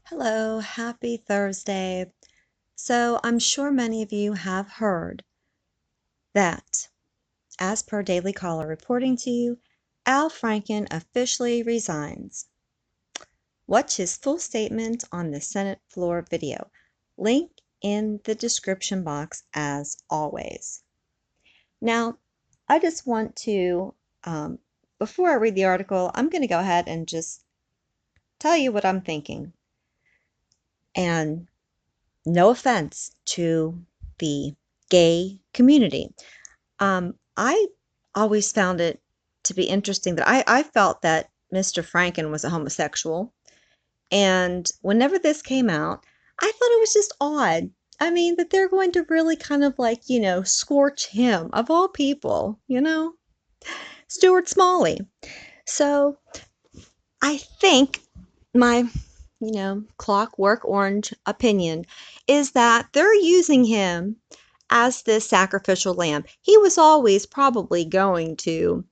Hello, happy Thursday. So, I'm sure many of you have heard that, as per Daily Caller reporting to you, Al Franken officially resigns. Watch his full statement on the Senate floor video. Link in the description box as always. Now, I just want to, before I read the article, I'm going to go ahead and just tell you what I'm thinking. And no offense to the gay community. I always found it to be interesting that I felt that Mr. Franken was a homosexual. And whenever this came out, I thought it was just odd. I mean, that they're going to really kind of like, scorch him, of all people, Stuart Smally. So I think my clockwork orange opinion is that they're using him as this sacrificial lamb. He was always probably going to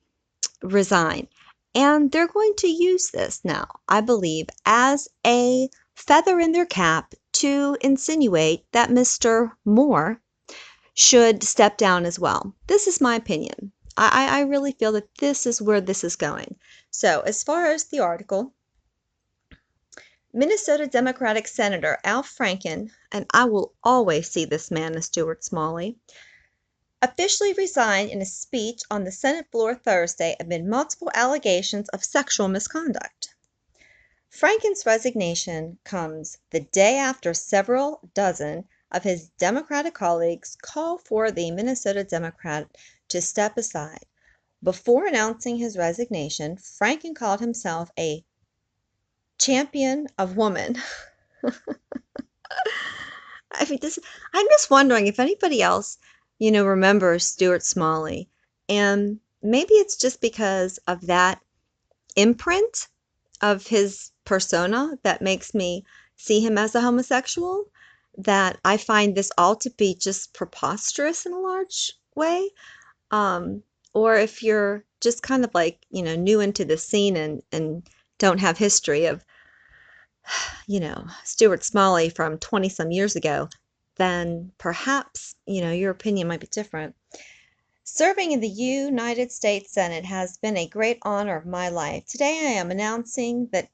resign. And they're going to use this now, I believe, as a feather in their cap to insinuate that Mr. Moore should step down as well. This is my opinion. I really feel that this is where this is going. So, as far as the article, Minnesota Democratic Senator Al Franken, and I will always see this man as Stuart Smally, officially resigned in a speech on the Senate floor Thursday amid multiple allegations of sexual misconduct. Franken's resignation comes the day after several dozen of his Democratic colleagues call for the Minnesota Democrat to step aside. Before announcing his resignation, Franken called himself a champion of woman. I mean, I'm just wondering if anybody else, remembers Stuart Smalley. And maybe it's just because of that imprint of his persona that makes me see him as a homosexual, that I find this all to be just preposterous in a large way. Um, or if you're just kind of like, new into the scene and don't have history of Stuart Smalley from 20 some years ago, then perhaps, your opinion might be different. Serving in the United States Senate has been a great honor of my life. Today I am announcing that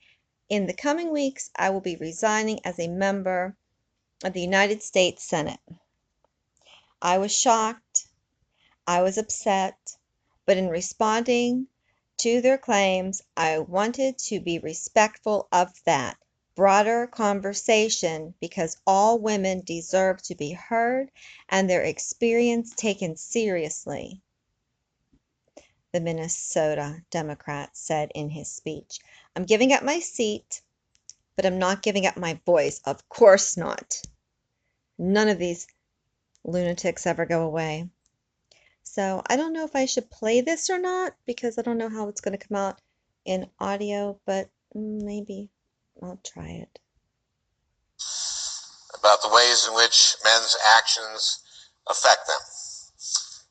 in the coming weeks I will be resigning as a member of the United States Senate. I was shocked, I was upset, but in responding to their claims, I wanted to be respectful of that broader conversation because all women deserve to be heard and their experience taken seriously, the Minnesota Democrat said in his speech. I'm giving up my seat, but I'm not giving up my voice. Of course not. None of these lunatics ever go away. So I don't know if I should play this or not because I don't know how it's going to come out in audio, but maybe I'll try it. About the ways in which men's actions affect them.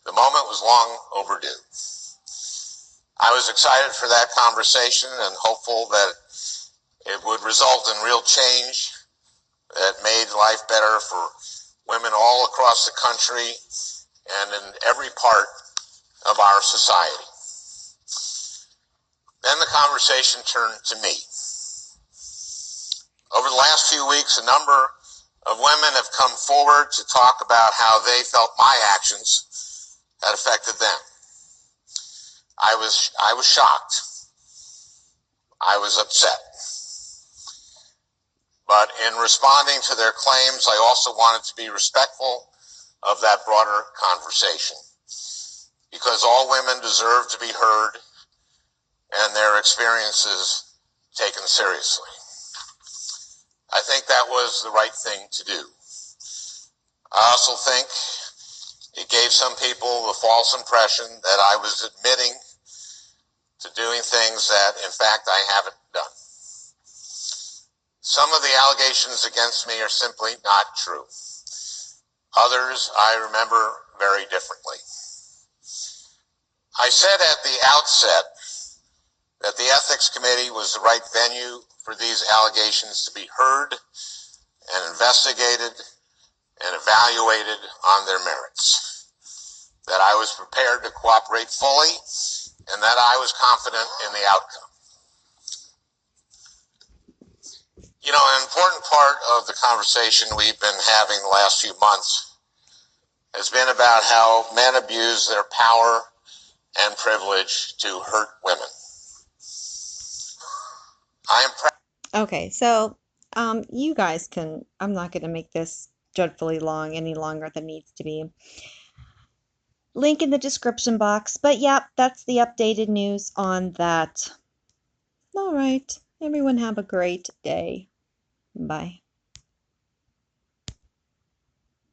The moment was long overdue. I was excited for that conversation and hopeful that it would result in real change that made life better for women all across the country and in every part of our society. Then the conversation turned to me. Over the last few weeks, a number of women have come forward to talk about how they felt my actions had affected them. I was shocked. I was upset. But in responding to their claims, I also wanted to be respectful of that broader conversation because all women deserve to be heard and their experiences taken seriously. I think that was the right thing to do. I also think it gave some people the false impression that I was admitting to doing things that, in fact, I haven't done. Some of the allegations against me are simply not true. Others I remember very differently. I said at the outset that the Ethics Committee was the right venue for these allegations to be heard and investigated and evaluated on their merits, that I was prepared to cooperate fully, and that I was confident in the outcome. You know, an important part of the conversation we've been having the last few months has been about how men abuse their power and privilege to hurt women. I am proud. Okay, so you guys can, I'm not going to make this dreadfully long any longer than needs to be. Link in the description box. But yeah, that's the updated news on that. All right, everyone have a great day. Bye.